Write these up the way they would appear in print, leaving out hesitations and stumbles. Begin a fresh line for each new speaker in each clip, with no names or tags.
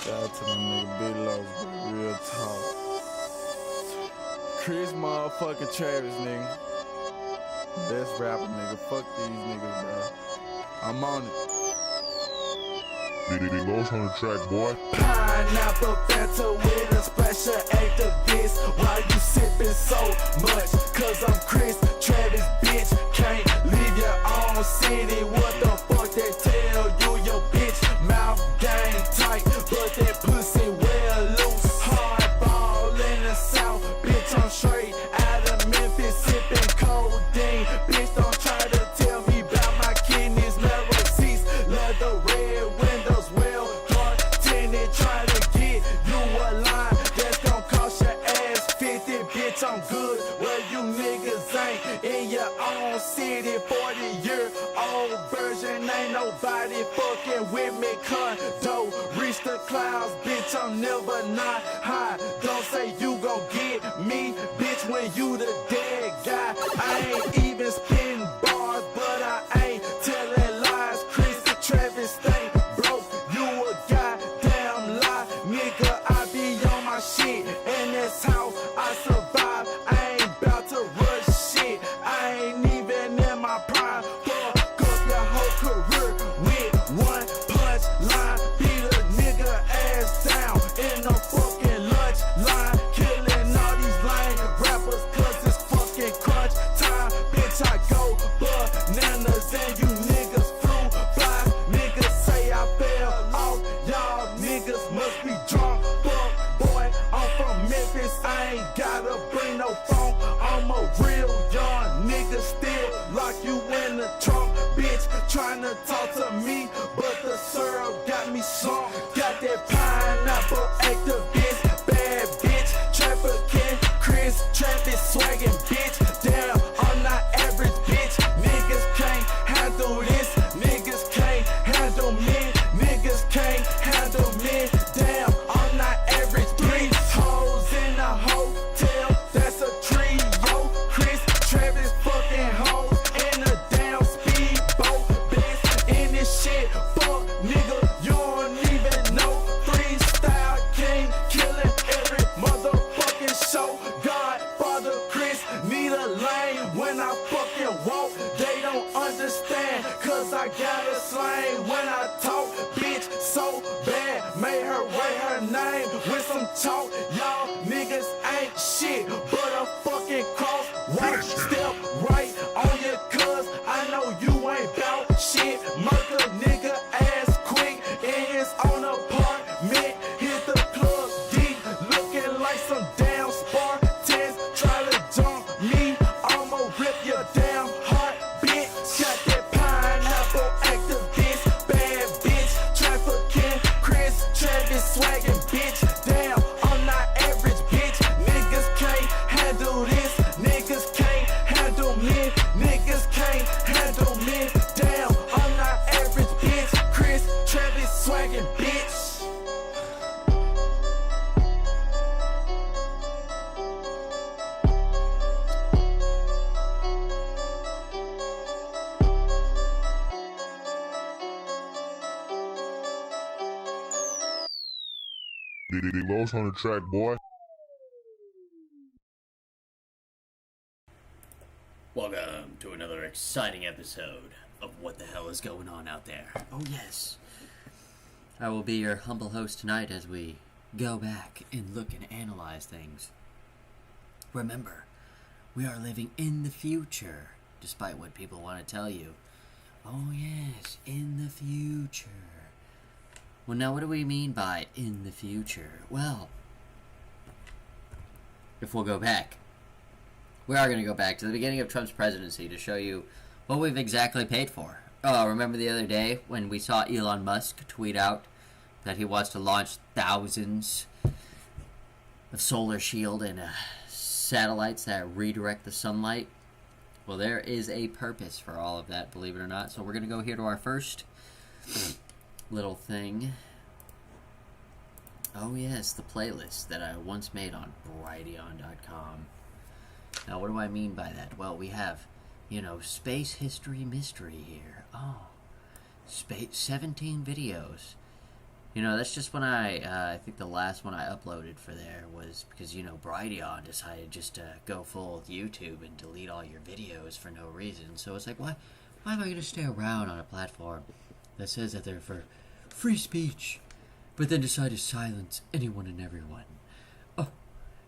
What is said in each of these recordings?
Shout out to my nigga Big Lowe's, bro. Real talk. Chris motherfucking Travis, nigga. Best rapper, nigga. Fuck these niggas, bro. I'm on it.
Big Lowe's on the track, boy.
Pineapple Fanta with a splash of activist. Why you sipping so much? Cause I'm Chris Travis, bitch. Can't leave your own city. What the fuck they tell you? Your bitch mouth game tight, but that pussy well loose. Hardball in the south, bitch. I'm straight out of Memphis, sipping codeine. Bitch, don't try to tell me about my kidneys, narrow seats, leather red windows, well dark tinted. Try to get you a line that's gon' cost your ass 50. Bitch, I'm good where you niggas ain't in your own city. 40-year-old version, ain't nobody fucking with me. Condo reach the clouds, bitch. I'm never not high. Don't say you gon' get me, bitch, when you the dead guy. I ain't even spitting bars, but I ain't telling lies. Chris Travis stay broke, you a goddamn lie, nigga. I be on my shit, and that's how I survive. I ain't bout to rush shit. I ain't even in my prime. Fuck up your whole career with one punch line. Beat a nigga ass down in the fucking lunch line. Killing all these lame rappers cause it's fucking crunch time. Bitch, I go bananas and you niggas flew by. Niggas say I fell off, y'all niggas must be drunk. Fuck boy, I'm from Memphis, I ain't gotta bring no phone. I'm a real young nigga, still lock you in the trunk. Bitch, tryna talk to me, but the syrup got me slump. Got that pineapple activist, bad bitch, trafficking, Chris Travis swaggin' bitch. Damn, I'm not average bitch. Niggas can't handle this, niggas can't handle me, niggas can't handle me. Damn, I'm not average bitch. Hoes in the hotel, that's a trio. Chris Travis fucking hoes in a damn speedboat. Best in this shit, fuck nigga, you don't even know. Freestyle king, killing every motherfucking show. Godfather Chris need a lane when I fucking walk. They don't understand, cause I got a slang when I talk. Bitch so bad, made her write her name with some chalk. Y'all niggas ain't shit but a fucking cross. Walk, step right on your cuz I know you ain't bout shit. Murder nigga ass quick in his own apartment. Hit the plug deep, looking like some damn Spartans. Try to jump me, I'ma rip your damn heart, bitch. Got that pineapple activist, bad bitch, trafficking, Chris Travis swaggin' bitch. Damn, I'm not average bitch. Niggas can't handle this, niggas can't handle me, niggas can't handle me. Damn, I'm not average bitch. Chris Travis swaggin' bitch.
Big Lowe's on the track, boy.
Welcome to another exciting episode of What the Hell is Going On Out There. Oh yes, I will be your humble host tonight as we go back and look and analyze things. Remember, we are living in the future, despite what people want to tell you. Oh yes, in the future. Well, now what do we mean by in the future? Well, if we'll go back, we are going to go back to the beginning of Trump's presidency to show you what we've exactly paid for. Remember the other day when we saw Elon Musk tweet out that he wants to launch thousands of solar shield and satellites that redirect the sunlight? Well, there is a purpose for all of that, believe it or not. So we're going to go here to our first little thing. Oh yes, the playlist that I once made on Brighteon.com. Now, what do I mean by that? Well, we have, space history mystery here. Oh, 17 videos You know, that's just when I think the last one I uploaded for there was because, you know, Brighteon decided just to go full YouTube and delete all your videos for no reason. So it's like, why am I going to stay around on a platform that says that they're for free speech, but then decide to silence anyone and everyone? Oh,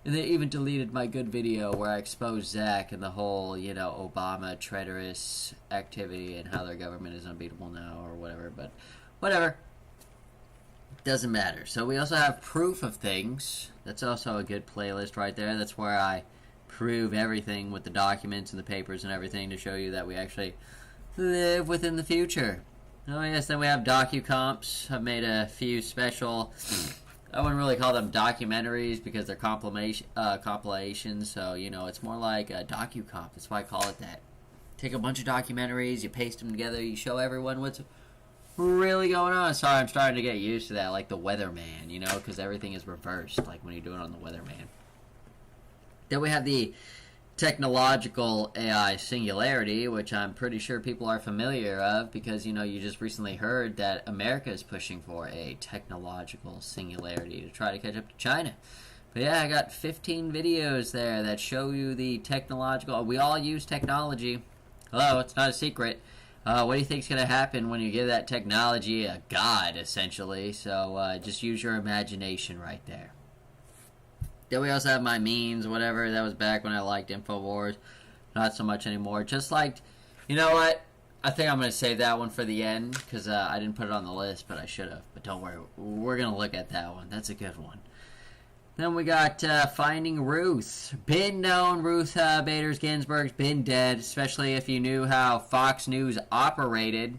and they even deleted my good video where I exposed Zach and the whole, you know, Obama traitorous activity and how their government is unbeatable now or whatever, but whatever. Doesn't matter. So we also have proof of things. That's also a good playlist right there. That's where I prove everything with the documents and the papers and everything to show you that we actually live within the future. Oh yes, then we have docu-comps. I've made a few special, I wouldn't really call them documentaries because they're compilations. So, you know, it's more like a docu-comp. That's why I call it that. Take a bunch of documentaries, you paste them together, you show everyone what's really going on. Sorry, I'm starting to get used to that, like the weatherman, you know, because everything is reversed, like when you do it on the weatherman. Then we have the technological AI singularity, which I'm pretty sure people are familiar of because, you know, you just recently heard that America is pushing for a technological singularity to try to catch up to China. But yeah, I got 15 videos there that show you the technological. We all use technology. Hello, it's not a secret. What do you think is going to happen when you give that technology a god, essentially? So just use your imagination right there. Then we also have my memes, whatever. That was back when I liked InfoWars. Not so much anymore. Just liked, you know what? I think I'm going to save that one for the end because I didn't put it on the list, but I should have. But don't worry. We're going to look at that one. That's a good one. Then we got Finding Ruth. Been known, Ruth Bader Ginsburg's been dead, especially if you knew how Fox News operated.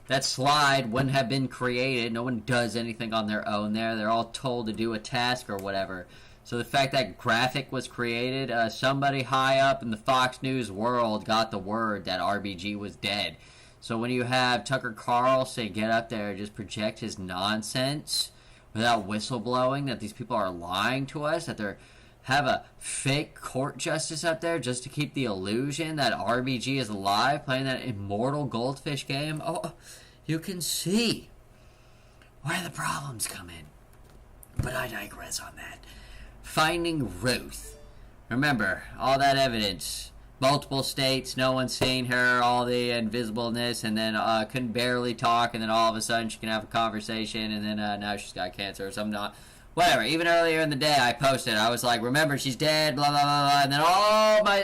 That slide wouldn't have been created. No one does anything on their own there. They're all told to do a task or whatever. So the fact that graphic was created, somebody high up in the Fox News world got the word that RBG was dead. So when you have Tucker Carlson get up there and just project his nonsense without whistleblowing that these people are lying to us, that they have a fake court justice up there just to keep the illusion that RBG is alive, playing that immortal goldfish game, oh, you can see where the problems come in. But I digress on that. Finding Ruth. Remember, all that evidence. Multiple states, no one's seen her, all the invisibleness, and then couldn't barely talk, and then all of a sudden she can have a conversation, and then now she's got cancer or something. Whatever. Even earlier in the day, I posted. I was like, remember, she's dead, blah, blah, blah, blah. And then,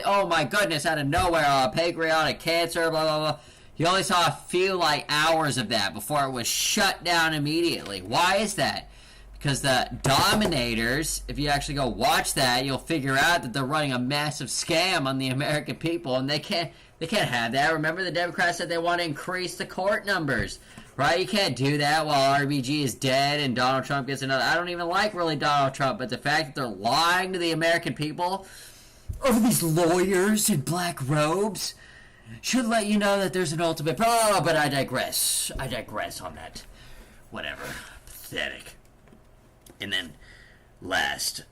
oh my goodness, out of nowhere, pancreatic cancer, blah, blah, blah. You only saw a few, like, hours of that before it was shut down immediately. Why is that? Because the Dominators, if you actually go watch that, you'll figure out that they're running a massive scam on the American people, and they can't have that. Remember, the Democrats said they want to increase the court numbers, right? You can't do that while RBG is dead and Donald Trump gets another. I don't even like really Donald Trump, but the fact that they're lying to the American people over these lawyers in black robes should let you know that there's an ultimate. Oh, but I digress. I digress on that. Whatever. Pathetic. And then, last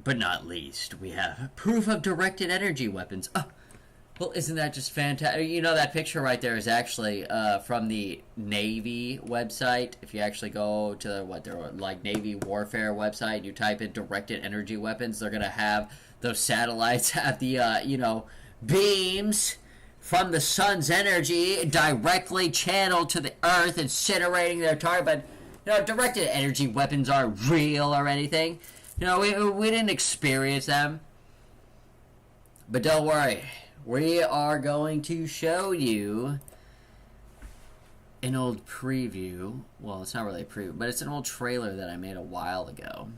but not least, we have proof of directed energy weapons. Oh, well, isn't that just fantastic? You know, that picture right there is actually from the Navy website. If you actually go to their like Navy warfare website, you type in directed energy weapons, they're gonna have those satellites have the beams from the sun's energy directly channeled to the Earth, incinerating their target. But you know, directed energy weapons aren't real or anything. You know, we didn't experience them. But don't worry. We are going to show you an old preview. Well, it's not really a preview, but it's an old trailer that I made a while ago.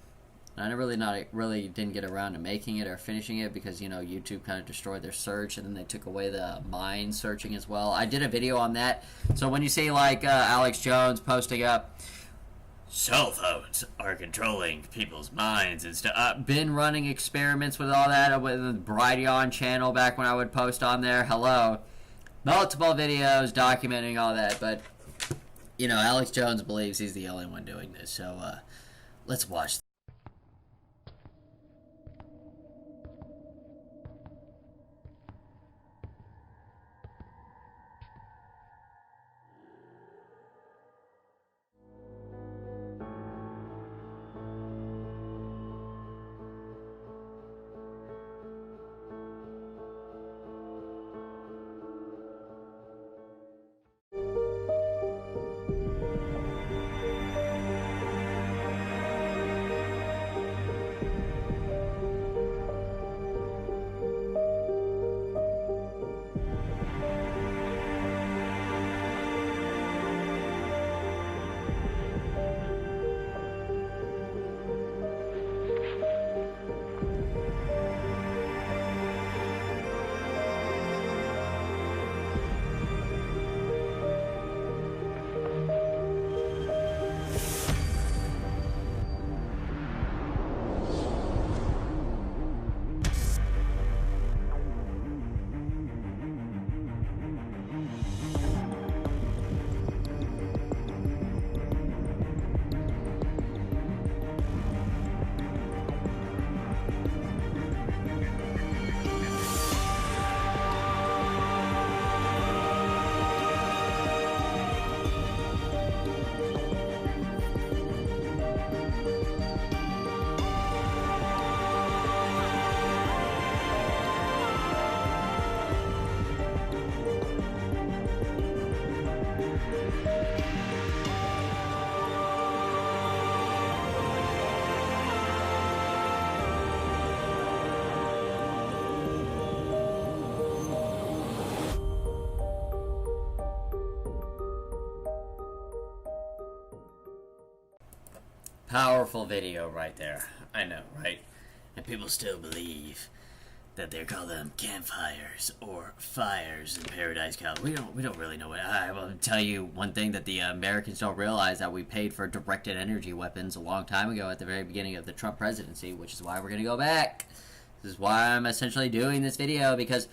And I really didn't get around to making it or finishing it because, you know, YouTube kind of destroyed their search and then they took away the mine searching as well. I did a video on that. So when you see, like, Alex Jones posting up, cell phones are controlling people's minds and stuff. Been running experiments with all that with the Brighteon channel back when I would post on there. Hello. Multiple videos documenting all that. But, you know, Alex Jones believes he's the only one doing this. So, let's watch. Powerful video right there. I know, right? And people still believe that they call them campfires or fires in Paradise, Cal. We don't really know what. I will tell you one thing that the Americans don't realize, that we paid for directed energy weapons a long time ago at the very beginning of the Trump presidency, which is why we're going to go back. This is why I'm essentially doing this video, because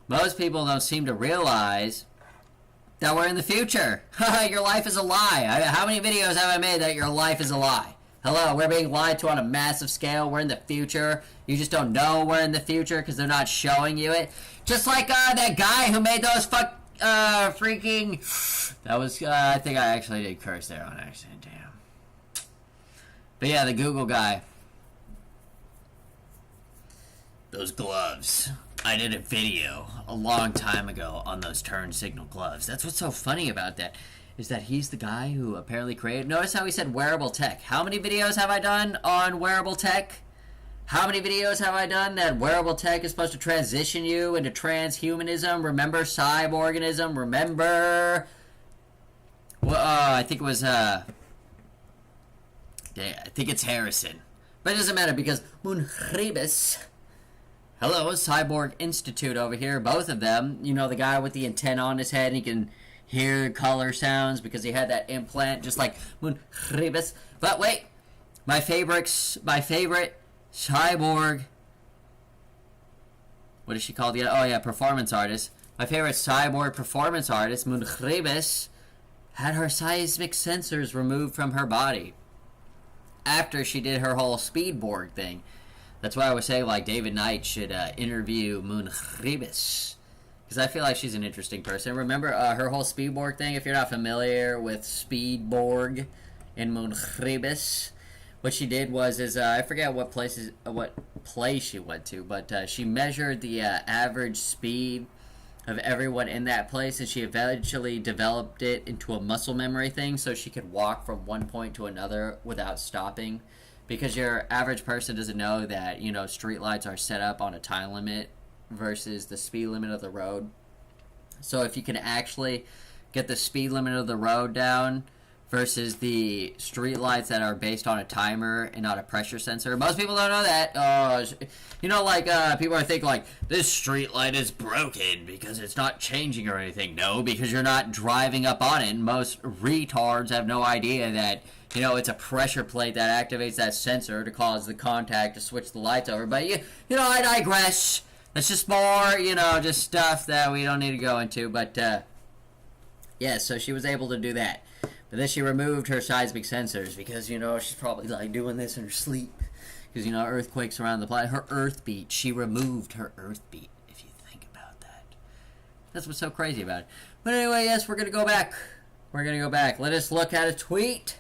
most people don't seem to realize that we're in the future. Your life is a lie. How many videos have I made that your life is a lie? Hello, we're being lied to on a massive scale. We're in the future. You just don't know we're in the future because they're not showing you it. Just like that guy who made those freaking... That was, I think I actually did curse there on accident, damn. But yeah, the Google guy. Those gloves. I did a video a long time ago on those turn signal gloves. That's what's so funny about that, is that he's the guy who apparently created... Notice how he said wearable tech. How many videos have I done on wearable tech? How many videos have I done that wearable tech is supposed to transition you into transhumanism? Remember cyborganism? Remember... Well, I think it was, I think it's Harrison. But it doesn't matter because Munhribis... Hello, Cyborg Institute over here. Both of them. You know, the guy with the antenna on his head, and he can hear color sounds because he had that implant, just like Munhribis. But wait, my favorite cyborg... What is she called again? Oh yeah, performance artist. My favorite cyborg performance artist, Munhribis, had her seismic sensors removed from her body after she did her whole Speedborg thing. That's why I was saying, like, David Knight should interview Munhribis, because I feel like she's an interesting person. Remember her whole Speedborg thing? If you're not familiar with Speedborg and Munhribis, what she did was, I forget what place she went to, but she measured the average speed of everyone in that place, and she eventually developed it into a muscle memory thing, so she could walk from one point to another without stopping. Because your average person doesn't know that, you know, streetlights are set up on a time limit versus the speed limit of the road. So if you can actually get the speed limit of the road down versus the streetlights that are based on a timer and not a pressure sensor. Most people don't know that. You know, like, people are thinking, like, this streetlight is broken because it's not changing or anything. No, because you're not driving up on it. And most retards have no idea that, you know, it's a pressure plate that activates that sensor to cause the contact to switch the lights over. But, you know, I digress. That's just more, you know, just stuff that we don't need to go into. But, yeah, so she was able to do that. But then she removed her seismic sensors because, you know, she's probably, like, doing this in her sleep. Because, you know, earthquakes around the planet. Her earth beat. She removed her earth beat, if you think about that. That's what's so crazy about it. But anyway, yes, we're going to go back. We're going to go back. Let us look at a tweet.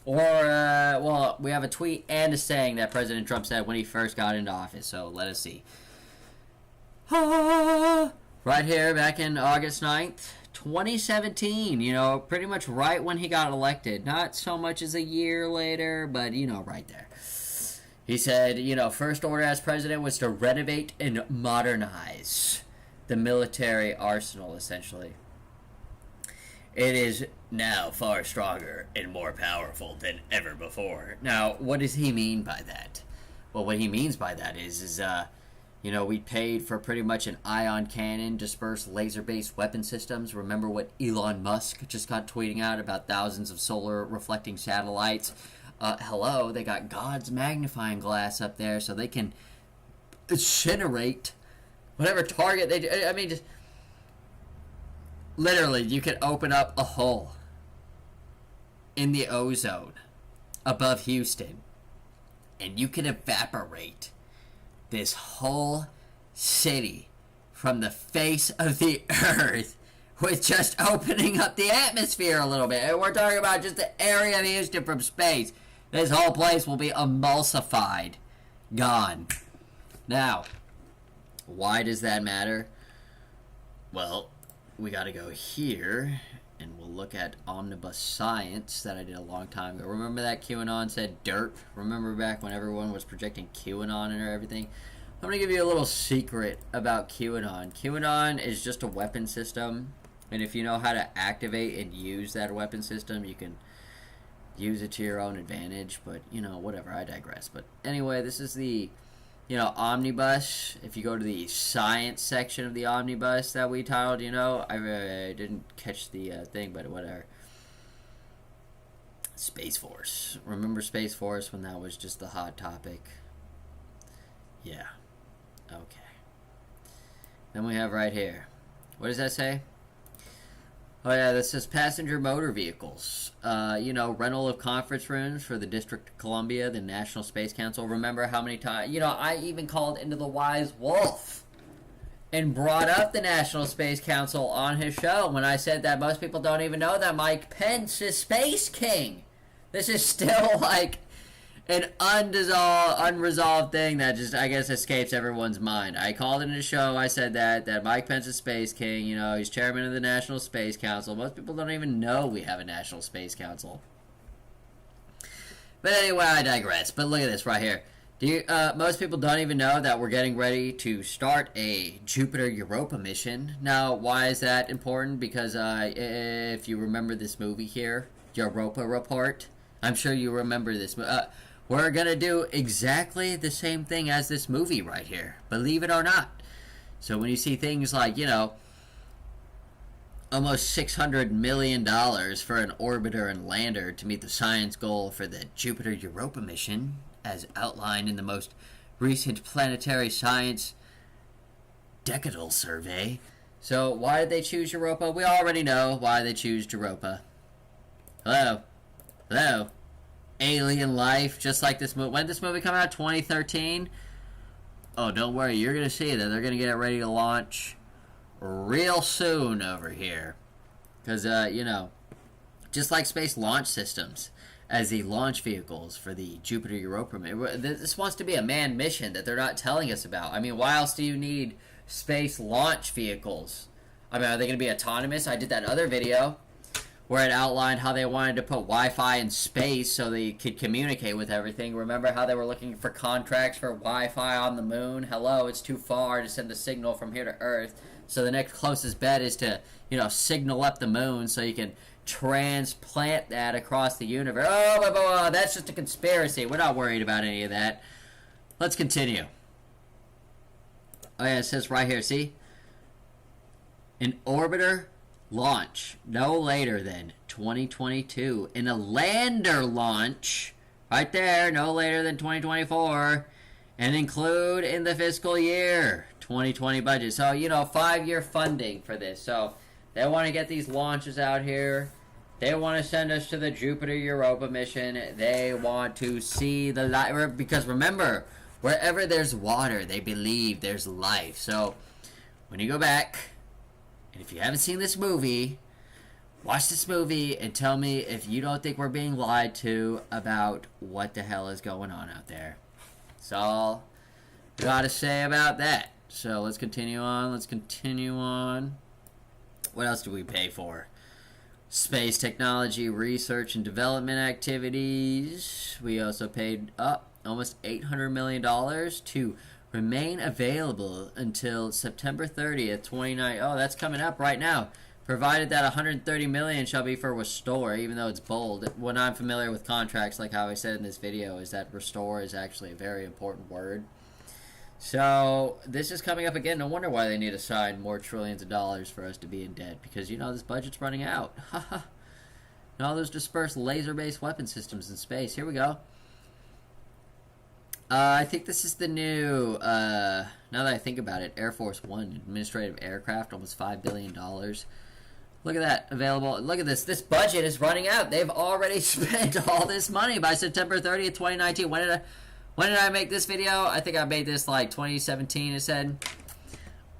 Or, well, we have a tweet and a saying that President Trump said when he first got into office. So, let us see. Right here, back in August 9th. 2017, you know, pretty much right when he got elected. Not so much as a year later, but, you know, right there. He said, you know, first order as president was to renovate and modernize the military arsenal, essentially. It is now far stronger and more powerful than ever before. Now, what does he mean by that? Well, what he means by that is you know, we paid for pretty much an ion cannon, dispersed laser-based weapon systems. Remember what Elon Musk just got tweeting out about thousands of solar reflecting satellites? Hello, they got God's magnifying glass up there so they can incinerate whatever target they do. I mean, just literally, you could open up a hole in the ozone above Houston and you could evaporate this whole city from the face of the earth with just opening up the atmosphere a little bit. And we're talking about just the area of Houston from space. This whole place will be emulsified. Gone. Now, why does that matter? Well, we gotta go here, and we'll look at omnibus science that I did a long time ago. Remember that QAnon said dirt? Remember back when everyone was projecting QAnon and everything? I'm going to give you a little secret about QAnon. QAnon is just a weapon system, and if you know how to activate and use that weapon system, you can use it to your own advantage, but, whatever, I digress. But anyway, this is the, omnibus. If you go to the science section of the omnibus that we titled, I didn't catch the thing, but whatever. Space Force. Remember Space Force when that was just the hot topic? Yeah. Okay. Then we have right here. What does that say? Oh yeah, this says passenger motor vehicles. Rental of conference rooms for the District of Columbia, the National Space Council. Remember how many times, I even called into the Wise Wolf and brought up the National Space Council on his show when I said that most people don't even know that Mike Pence is Space King. This is still like an unresolved thing that just, I guess, escapes everyone's mind. I called in a show, I said that Mike Pence is Space King, he's chairman of the National Space Council. Most people don't even know we have a National Space Council. But anyway, I digress. But look at this right here. Most people don't even know that we're getting ready to start a Jupiter Europa mission. Now, why is that important? Because if you remember this movie here, Europa Report, I'm sure you remember this. We're going to do exactly the same thing as this movie right here, believe it or not. So when you see things like, almost $600 million for an orbiter and lander to meet the science goal for the Jupiter Europa mission, as outlined in the most recent planetary science decadal survey. So why did they choose Europa? We already know why they choose Europa. Hello? Alien life, just like this movie. When did this movie come out? 2013? Oh, don't worry. You're going to see that they're going to get it ready to launch real soon over here. Because, just like space launch systems as the launch vehicles for the Jupiter Europa. This wants to be a manned mission that they're not telling us about. I mean, why else do you need space launch vehicles? I mean, are they going to be autonomous? I did that other video where it outlined how they wanted to put Wi-Fi in space so they could communicate with everything. Remember how they were looking for contracts for Wi-Fi on the moon? Hello, it's too far to send the signal from here to Earth. So the next closest bet is to, signal up the moon so you can transplant that across the universe. Oh, that's just a conspiracy. We're not worried about any of that. Let's continue. Oh yeah, it says right here, see? An orbiter launch no later than 2022, and a lander launch right there no later than 2024, and include in the fiscal year 2020 budget. So 5-year funding for this. So they want to get these launches out here. They want to send us to the Jupiter Europa mission. They want to see the light, because remember, wherever there's water, they believe there's life. So when you go back, and if you haven't seen this movie, watch this movie and tell me if you don't think we're being lied to about what the hell is going on out there. That's all I gotta say about that. So let's continue on. What else do we pay for? Space technology, research and development activities. We also paid almost $800 million to remain available until September 30th, 2019. Oh, that's coming up right now. Provided that $130 million shall be for restore, even though it's bold. When I'm familiar with contracts, like how I said in this video, is that restore is actually a very important word. So this is coming up again. No wonder why they need to sign more trillions of dollars for us to be in debt, because this budget's running out. And all those dispersed laser-based weapon systems in space. Here we go. I think this is the new, now that I think about it, Air Force One administrative aircraft, almost $5 billion. Look at that, available. Look at this. This budget is running out. They've already spent all this money by September 30th, 2019. When did I make this video? I think I made this like 2017, it said.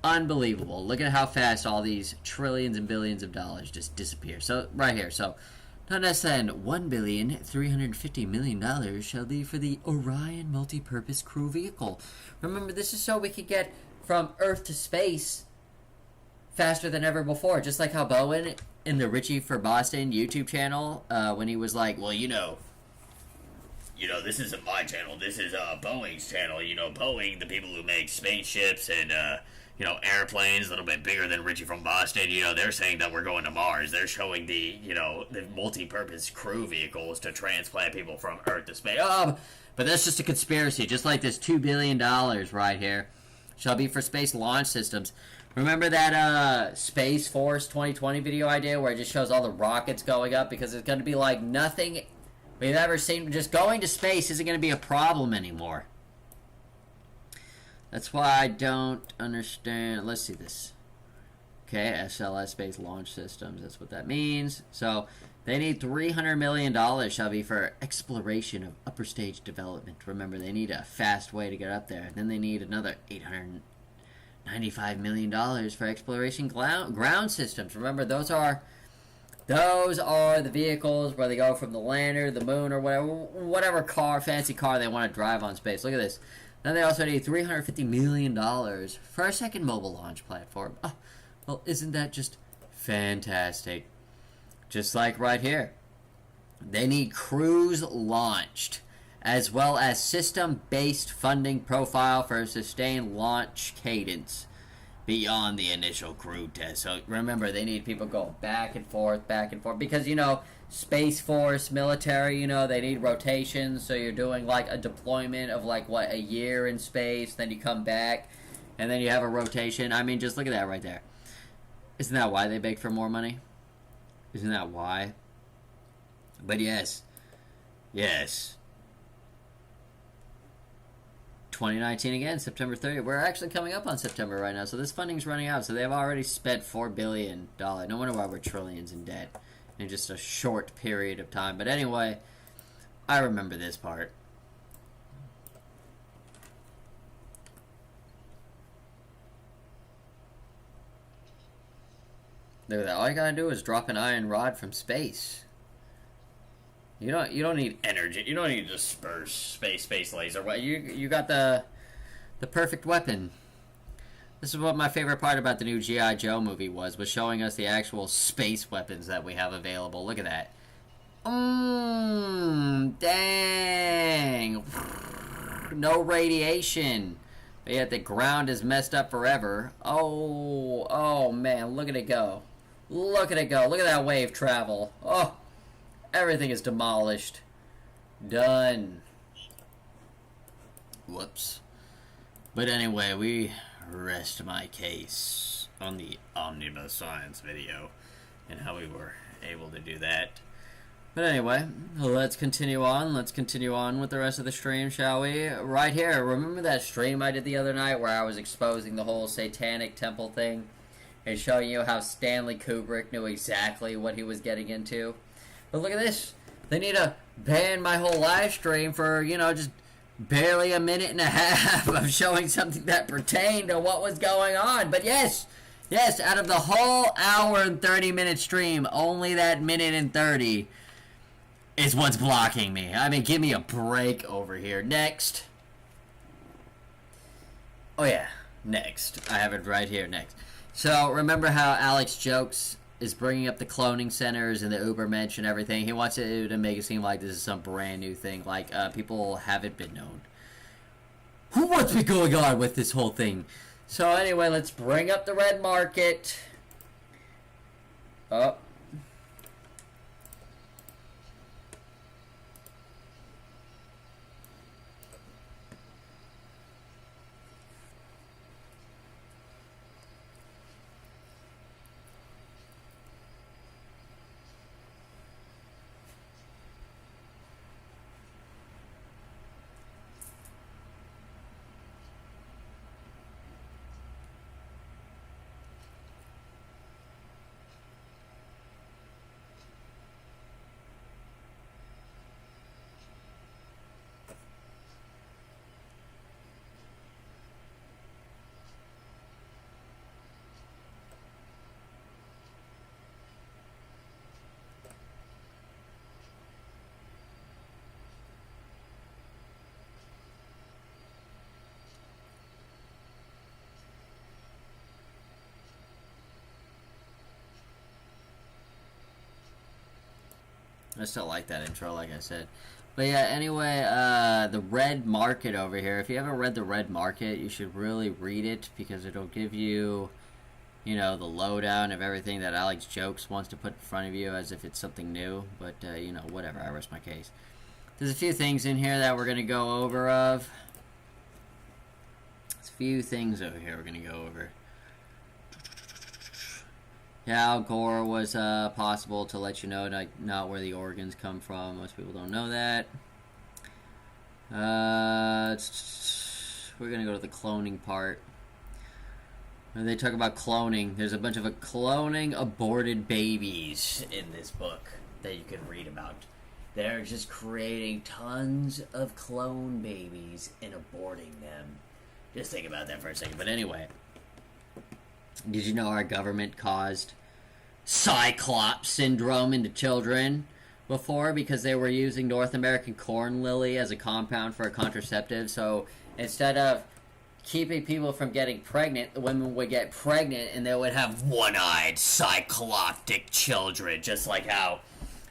Unbelievable. Look at how fast all these trillions and billions of dollars just disappear. So, right here. So, not less than $1,350 million shall be for the Orion multi-purpose crew vehicle. Remember, this is so we could get from Earth to space faster than ever before. Just like how Bowen in the Richie for Boston YouTube channel, when he was like, well, this isn't my channel. This is Boeing's channel. Boeing, the people who make spaceships and airplanes a little bit bigger than Richie from Boston. They're saying that we're going to Mars. They're showing the multi-purpose crew vehicles to transplant people from Earth to space. But that's just a conspiracy. Just like this $2 billion right here shall be for space launch systems. Remember that Space Force 2020 video I did where it just shows all the rockets going up? Because it's going to be like nothing we've ever seen. Just going to space isn't going to be a problem anymore. That's why I don't understand. Let's see this. Okay, SLS Space Launch Systems. That's what that means. So they need $300 million, shall be, for exploration of upper stage development. Remember, they need a fast way to get up there. Then they need another $895 million for exploration ground systems. Remember, those are the vehicles where they go from the lander, the moon, or whatever fancy car they want to drive on space. Look at this. Then they also need $350 million for a second mobile launch platform. Oh, well, isn't that just fantastic? Just like right here. They need crews launched, as well as system-based funding profile for a sustained launch cadence beyond the initial crew test. So remember, they need people going back and forth, because, Space Force, military, they need rotations, so you're doing, like, a deployment of, like, a year in space, then you come back, and then you have a rotation. I mean, just look at that right there. Isn't that why they begged for more money? Isn't that why? But yes. 2019 again, September 30th. We're actually coming up on September right now, so this funding's running out. So they've already spent $4 billion. No wonder why we're trillions in debt in just a short period of time. But anyway, I remember this part. Look at that. All you gotta do is drop an iron rod from space. You don't need energy. You don't need to disperse space laser. You got the perfect weapon. This is what my favorite part about the new G.I. Joe movie was showing us the actual space weapons that we have available. Look at that. Dang. No radiation. But yet the ground is messed up forever. Oh man, look at it go. Look at it go. Look at that wave travel. Oh, everything is demolished. Done. Whoops. But anyway, we rest my case on the Omnibus Science video and how we were able to do that. But anyway, let's continue on. Let's continue on with the rest of the stream, shall we? Right here, remember that stream I did the other night where I was exposing the whole satanic temple thing and showing you how Stanley Kubrick knew exactly what he was getting into? But look at this. They need to ban my whole live stream for, just barely a minute and a half of showing something that pertained to what was going on. But yes, out of the whole hour and 30-minute stream, only that minute and 30 is what's blocking me. I mean, give me a break over here. Next. Oh yeah, next. I have it right here, next. So, remember how Alex Jokes is bringing up the cloning centers and the Ubermensch and everything? He wants it to make it seem like this is some brand new thing, like people haven't been known. What's been going on with this whole thing? So anyway, let's bring up the red market. Oh. I still like that intro, like I said. But yeah, anyway, the Red Market over here. If you haven't read the Red Market, you should really read it because it'll give you, you know, the lowdown of everything that Alex Jokes wants to put in front of you as if it's something new. But, you know, whatever, I rest my case. There's a few things in here that we're going to go over of. There's a few things over here we're going to go over. Yeah, Al Gore was possible to let you know not where the organs come from. Most people don't know that. We're going to go to the cloning part. When they talk about cloning, there's a bunch of cloning aborted babies in this book that you can read about. They're just creating tons of clone babies and aborting them. Just think about that for a second. But anyway, did you know our government caused Cyclops syndrome into children before because they were using North American corn lily as a compound for a contraceptive? So instead of keeping people from getting pregnant, the women would get pregnant and they would have one-eyed cycloptic children, just like how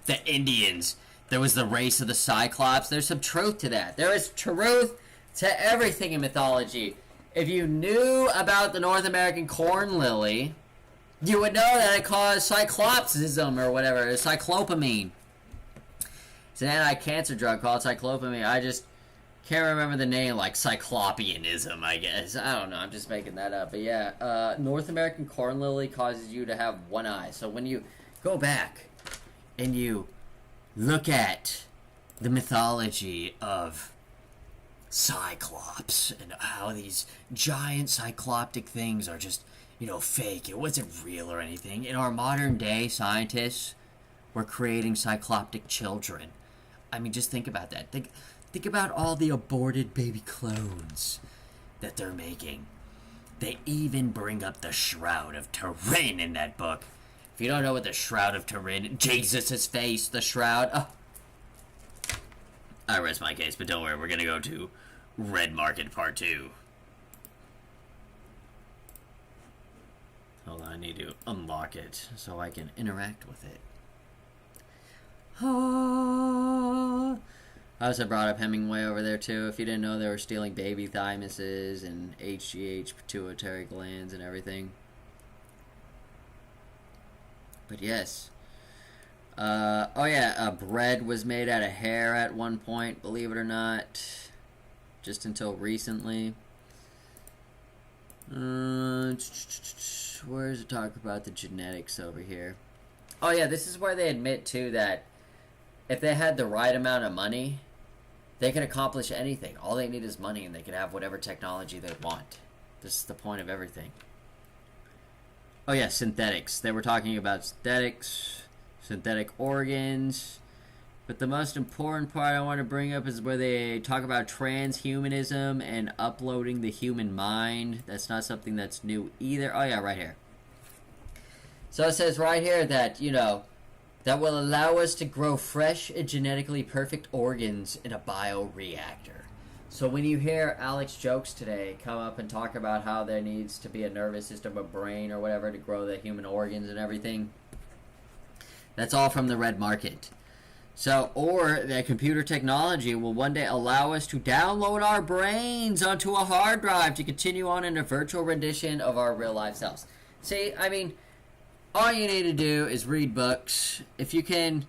the Indians, there was the race of the Cyclops. There's some truth to that. There is truth to everything in mythology. If you knew about the North American corn lily, you would know that it caused cyclopsism or whatever, cyclopamine. It's an anti-cancer drug called cyclopamine. I just can't remember the name, like cyclopeanism, I guess. I don't know, I'm just making that up. But yeah, North American corn lily causes you to have one eye. So when you go back and you look at the mythology of Cyclops and how these giant cycloptic things are just, you know, fake. It wasn't real or anything. In our modern day, scientists were creating cycloptic children. I mean, just think about that. Think about all the aborted baby clones that they're making. They even bring up the Shroud of Turin in that book. If you don't know what the Shroud of Turin, Jesus' face, the Shroud. Oh. I rest my case, but don't worry, we're gonna go to Red Market Part 2. Hold on, I need to unlock it so I can interact with it. I also brought up Hemingway over there too. If you didn't know, they were stealing baby thymuses and HGH pituitary glands and everything. But yes. Oh yeah, bread was made out of hair at one point, believe it or not. Just until recently. Where's it talk about the genetics over here? Oh yeah, this is where they admit too that if they had the right amount of money, they could accomplish anything. All they need is money and they could have whatever technology they want. This is the point of everything. Oh yeah, synthetics. They were talking about synthetics, synthetic organs. But the most important part I want to bring up is where they talk about transhumanism and uploading the human mind. That's not something that's new either. Oh yeah, right here. So it says right here that, you know, that will allow us to grow fresh and genetically perfect organs in a bioreactor. So when you hear Alex Jokes today come up and talk about how there needs to be a nervous system, a brain or whatever to grow the human organs and everything, that's all from the Red Market. So, or that computer technology will one day allow us to download our brains onto a hard drive to continue on in a virtual rendition of our real life selves. See, I mean, all you need to do is read books. If you can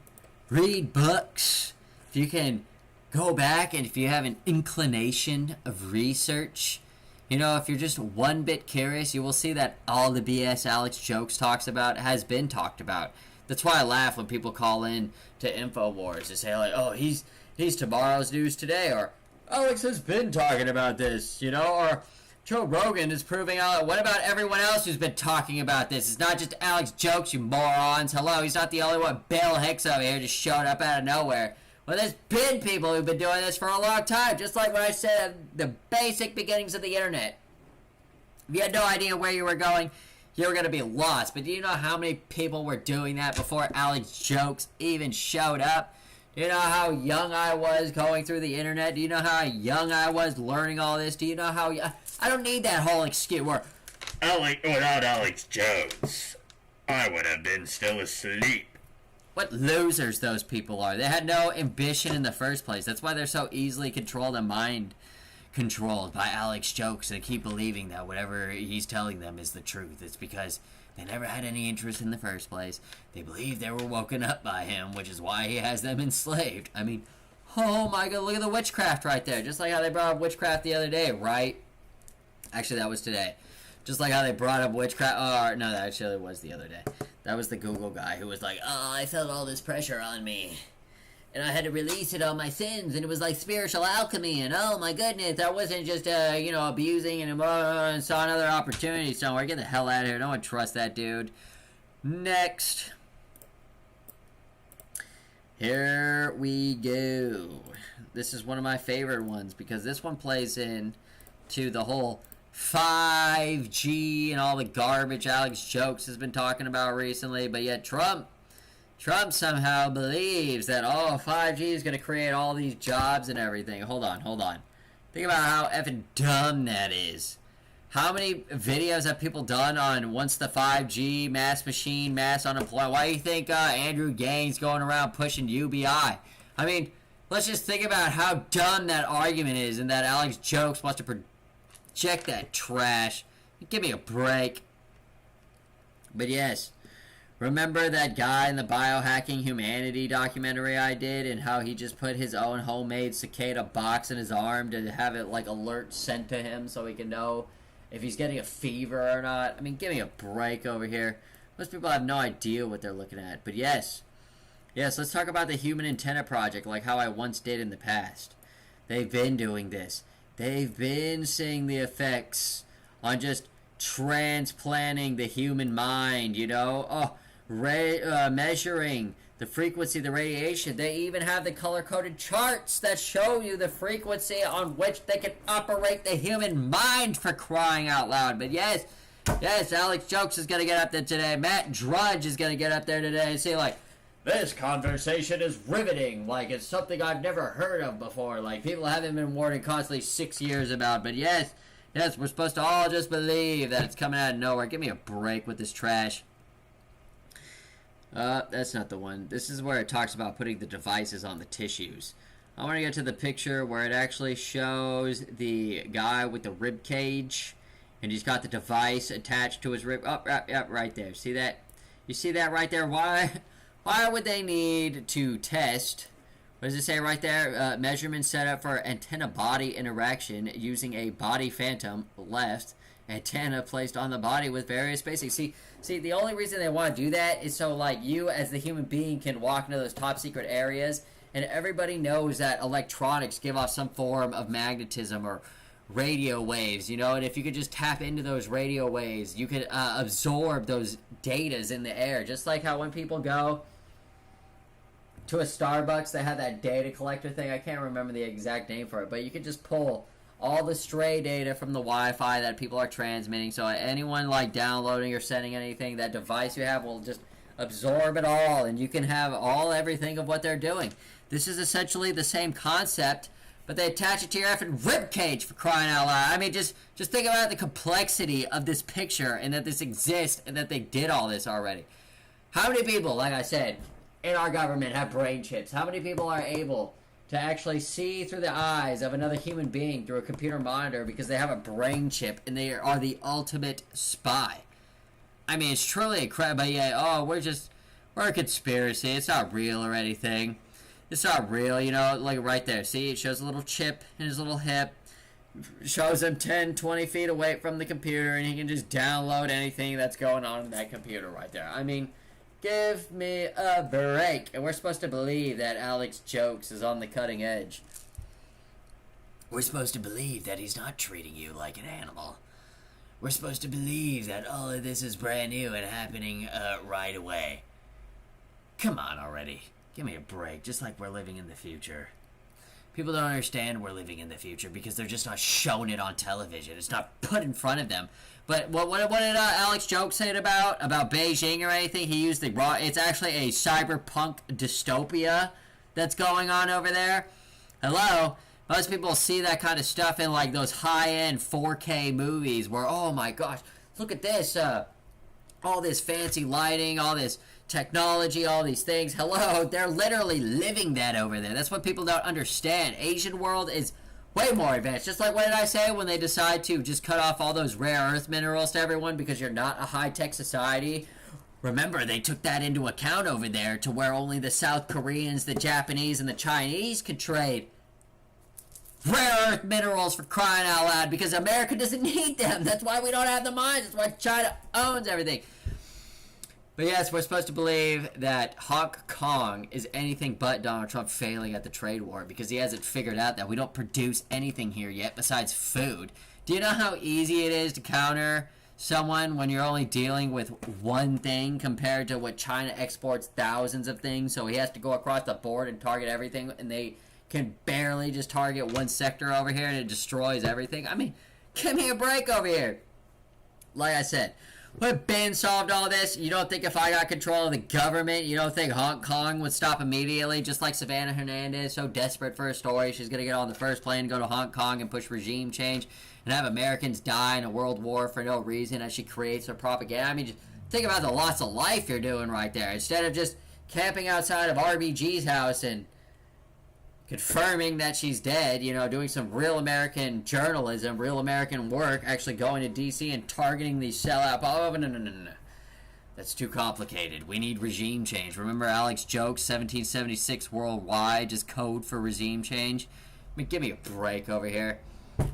read books, if you can go back and if you have an inclination of research, you know, if you're just one bit curious, you will see that all the BS Alex Jokes talks about has been talked about. That's why I laugh when people call in to InfoWars to say like, oh, he's tomorrow's news today, or Alex has been talking about this, you know, or Joe Rogan is proving out. What about everyone else who's been talking about this? It's not just Alex Jokes, you morons. Hello, he's not the only one. Bill Hicks over here just showed up out of nowhere. Well, there's been people who've been doing this for a long time, just like when I said the basic beginnings of the internet. If you had no idea where you were going, you were going to be lost. But do you know how many people were doing that before Alex Jokes even showed up? Do you know how young I was going through the internet? Do you know how young I was learning all this? Do you know how... I don't need that whole excuse where... without Alex Jones, I would have been still asleep. what losers those people are. They had no ambition in the first place. That's why they're so easily controlled and mind controlled by Alex Jokes and keep believing that whatever he's telling them is the truth. It's because they never had any interest in the first place. They believe they were woken up by him, which is why he has them enslaved. I mean, oh my god, look at the witchcraft right there. Just like how they brought up witchcraft the other day, right? Actually, that was today. Just like how they brought up witchcraft. Oh, no, that actually was the other day. That was the Google guy who was like, oh, I felt all this pressure on me. And I had to release it on my sins, and it was like spiritual alchemy, and oh my goodness, I wasn't just, abusing and saw another opportunity somewhere. Get the hell out of here. No one trusts that dude. Next. Here we go. This is one of my favorite ones, because this one plays in to the whole 5G and all the garbage Alex Jokes has been talking about recently, but yet Trump somehow believes that, 5G is going to create all these jobs and everything. Hold on. Think about how effing dumb that is. How many videos have people done on once the 5G, mass machine, mass unemployment? Why do you think Andrew Gang's going around pushing UBI? I mean, let's just think about how dumb that argument is, and that Alex Jokes wants to project that trash. Give me a break. But yes. Remember that guy in the Biohacking Humanity documentary I did, and how he just put his own homemade cicada box in his arm to have it like alerts sent to him so he can know if he's getting a fever or not? I mean, give me a break over here. Most people have no idea what they're looking at. But yes, let's talk about the Human Antenna Project, like how I once did in the past. They've been doing this. They've been seeing the effects on just transplanting the human mind, measuring the frequency of the radiation. They even have the color-coded charts that show you the frequency on which they can operate the human mind, for crying out loud. But yes, Alex Jokes is going to get up there today. Matt Drudge is going to get up there today and say, like, this conversation is riveting. Like, it's something I've never heard of before. Like, people haven't been warning constantly 6 years about. But yes, we're supposed to all just believe that it's coming out of nowhere. Give me a break with this trash. That's not the one. This is where it talks about putting the devices on the tissues. I want to get to the picture where it actually shows the guy with the rib cage, and he's got the device attached to his rib. Right there. See that? You see that right there? Why would they need to test? What does it say right there? Measurement set up for antenna body interaction using a body phantom left antenna placed on the body with various spacing. See, the only reason they want to do that is so, like, you as the human being can walk into those top secret areas, and everybody knows that electronics give off some form of magnetism or radio waves, and if you could just tap into those radio waves, you could absorb those datas in the air. Just like how when people go to a Starbucks, they have that data collector thing. I can't remember the exact name for it, but you could just pull all the stray data from the Wi-Fi that people are transmitting. So anyone like downloading or sending anything, that device you have will just absorb it all, and you can have everything of what they're doing. This is essentially the same concept, but they attach it to your effing rib cage, for crying out loud. I mean, just think about the complexity of this picture, and that this exists, and that they did all this already. How many people, like I said, in our government have brain chips? How many people are able to actually see through the eyes of another human being through a computer monitor because they have a brain chip and they are the ultimate spy? I mean, it's truly a crap, but yeah, we're a conspiracy. It's not real or anything. It's not real, like right there. See, it shows a little chip in his little hip. It shows him 10, 20 feet away from the computer, and he can just download anything that's going on in that computer right there. I mean, give me a break. And we're supposed to believe that Alex Jokes is on the cutting edge. We're supposed to believe that he's not treating you like an animal. We're supposed to believe that all of this is brand new and happening right away. Come on already. Give me a break. Just like we're living in the future. People don't understand we're living in the future because they're just not showing it on television. It's not put in front of them. But what did Alex Jokes say about Beijing or anything? He used the raw. It's actually a cyberpunk dystopia that's going on over there. Hello? Most people see that kind of stuff in like those high-end 4K movies where, oh my gosh, look at this. All this fancy lighting, all this technology, all these things. Hello, they're literally living that over there. That's what people don't understand. Asian world is way more advanced. Just like, what did I say, when they decide to just cut off all those rare earth minerals to everyone because you're not a high-tech society? Remember, they took that into account over there to where only the South Koreans, the Japanese, and the Chinese could trade rare earth minerals, for crying out loud, because America doesn't need them. That's why we don't have the mines. That's why China owns everything. But yes, we're supposed to believe that Hong Kong is anything but Donald Trump failing at the trade war because he hasn't figured out that we don't produce anything here yet besides food. Do you know how easy it is to counter someone when you're only dealing with one thing compared to what China exports thousands of things? So he has to go across the board and target everything, and they can barely just target one sector over here and it destroys everything. I mean, give me a break over here. Like I said, would Ben solved all this? You don't think if I got control of the government, you don't think Hong Kong would stop immediately? Just like Savannah Hernandez, so desperate for a story, she's going to get on the first plane, go to Hong Kong and push regime change and have Americans die in a world war for no reason as she creates her propaganda. I mean, just think about the loss of life you're doing right there. Instead of just camping outside of RBG's house and confirming that she's dead, you know, doing some real American journalism, real American work, actually going to D.C. and targeting these sellout... Oh, no. That's too complicated. We need regime change. Remember Alex Joke's 1776 worldwide, just code for regime change? I mean, give me a break over here.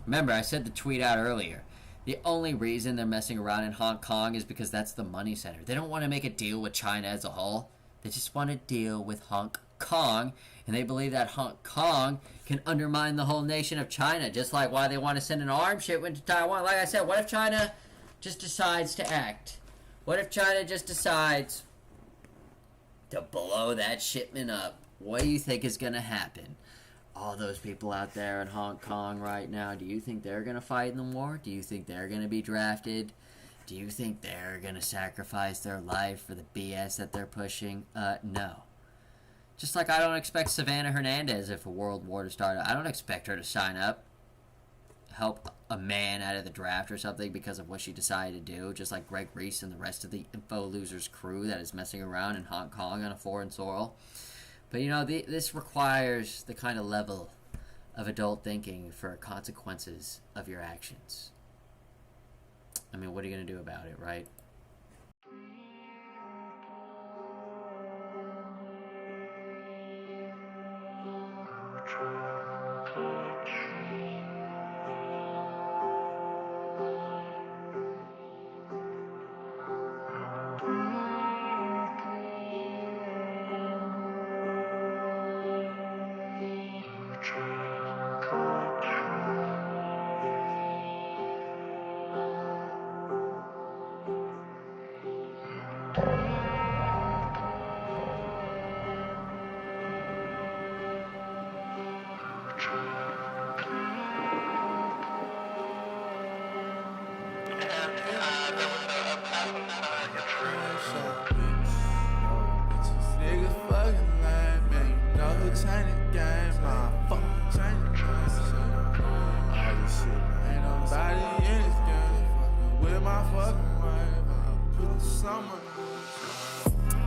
Remember, I said the tweet out earlier. The only reason they're messing around in Hong Kong is because that's the money center. They don't want to make a deal with China as a whole. They just want to deal with Hong Kong, and they believe that Hong Kong can undermine the whole nation of China, just like why they want to send an arms shipment to Taiwan. Like I said, what if China just decides to act? What if China just decides to blow that shipment up? What do you think is going to happen? All those people out there in Hong Kong right now, do you think they're going to fight in the war? Do you think they're going to be drafted? Do you think they're going to sacrifice their life for the BS that they're pushing? No. Just like I don't expect Savannah Hernandez, if a world war to start, I don't expect her to sign up, help a man out of the draft or something because of what she decided to do, just like Greg Reese and the rest of the Info Losers crew that is messing around in Hong Kong on a foreign soil. But, you know, this requires the kind of level of adult thinking for consequences of your actions. I mean, what are you going to do about it, right?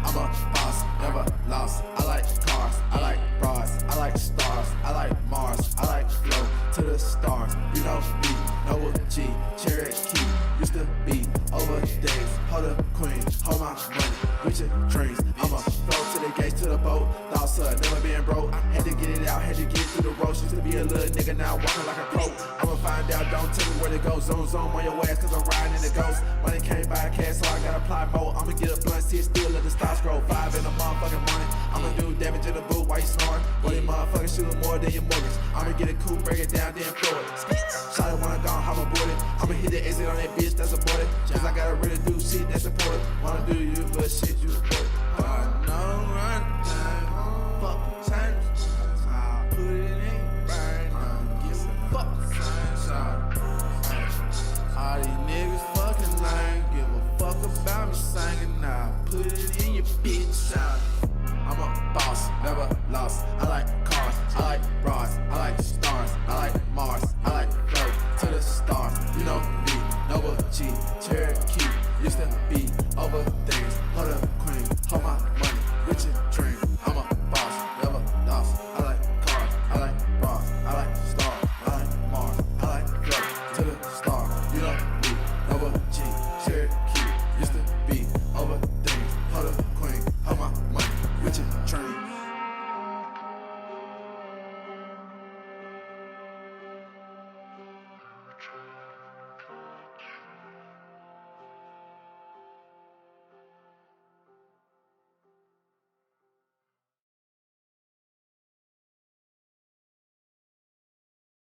I'm a boss, never lost. I like cars, I like bras, I like stars, I like Mars, I like flow to the stars. You know me, Noah G, Cherokee, used to be over days. Hold a queen, hold my money, reaching dreams. I'm a flow to the gates, to the boat. Thought son, never being broke. Had to get it out, had to get through the ropes. Used to be a little nigga, now walking like a pro. I'ma find out, don't tell me where to go. Zone on your ass, cause I'm riding in the ghost. Money can't buy a cash, so I gotta apply more. I'ma get a blunt, sit still, let the stars scroll. 5 in the motherfucking morning. I'ma do damage in the boot while you snoring. Well, you motherfuckers shooting more than your mortgage. I'ma get a coupe, break it down, then throw it. Shot it when I'm gone, hop aboard it. I'ma hit the exit on that bitch that's aborted. Cause I gotta really do shit that's important. Wanna do you, but shit you report.